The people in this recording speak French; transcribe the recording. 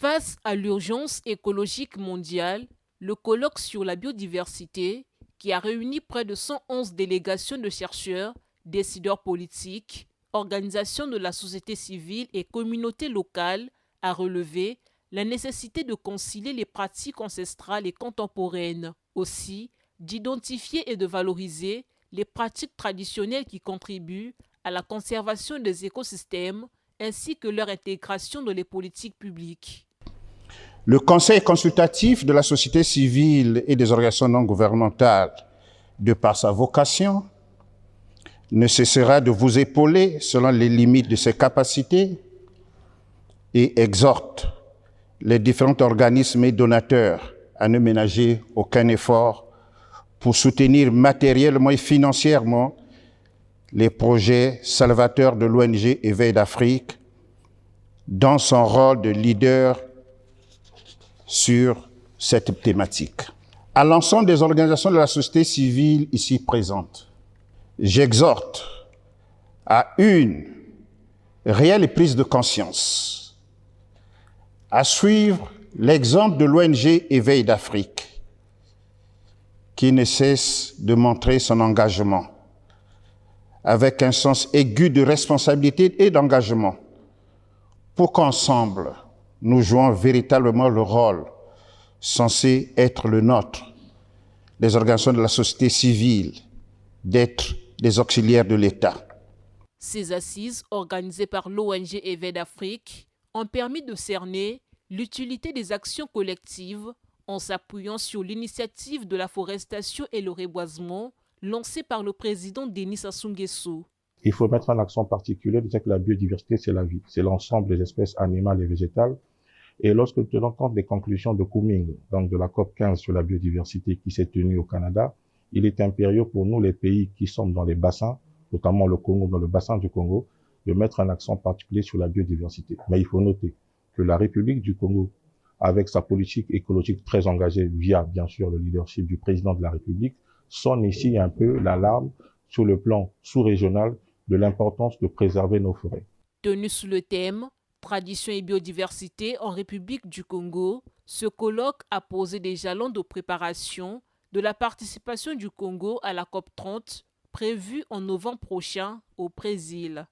Face à l'urgence écologique mondiale, le colloque sur la biodiversité, qui a réuni près de 111 délégations de chercheurs, décideurs politiques, organisations de la société civile et communautés locales, a relevé la nécessité de concilier les pratiques ancestrales et contemporaines. Aussi, d'identifier et de valoriser les pratiques traditionnelles qui contribuent à la conservation des écosystèmes ainsi que leur intégration dans les politiques publiques. Le Conseil consultatif de la société civile et des organisations non gouvernementales, de par sa vocation, ne cessera de vous épauler selon les limites de ses capacités et exhorte les différents organismes et donateurs à ne ménager aucun effort pour soutenir matériellement et financièrement les projets salvateurs de l'ONG Éveil d'Afrique dans son rôle de leader sur cette thématique. À l'ensemble des organisations de la société civile ici présentes, j'exhorte à une réelle prise de conscience, à suivre l'exemple de l'ONG Éveil d'Afrique, qui ne cesse de montrer son engagement avec un sens aigu de responsabilité et d'engagement pour qu'ensemble, nous jouons véritablement le rôle censé être le nôtre, des organisations de la société civile, d'être des auxiliaires de l'État. Ces assises, organisées par l'ONG Éveil d'Afrique, ont permis de cerner l'utilité des actions collectives en s'appuyant sur l'initiative de la forestation et le reboisement lancée par le président Denis Sassou Nguesso. Il faut mettre un accent particulier de dire que la biodiversité, c'est la vie. C'est l'ensemble des espèces animales et végétales. Et lorsque nous tenons compte des conclusions de Kunming, donc de la COP 15 sur la biodiversité qui s'est tenue au Canada, il est impérieux pour nous, les pays qui sommes dans les bassins, notamment le Congo, dans le bassin du Congo, de mettre un accent particulier sur la biodiversité. Mais il faut noter que la République du Congo, avec sa politique écologique très engagée via, bien sûr, le leadership du président de la République, sonne ici un peu l'alarme sur le plan sous-régional de l'importance de préserver nos forêts. Tenu sous le thème « Tradition et biodiversité en République du Congo », ce colloque a posé des jalons de préparation de la participation du Congo à la COP 30, prévue en novembre prochain au Brésil.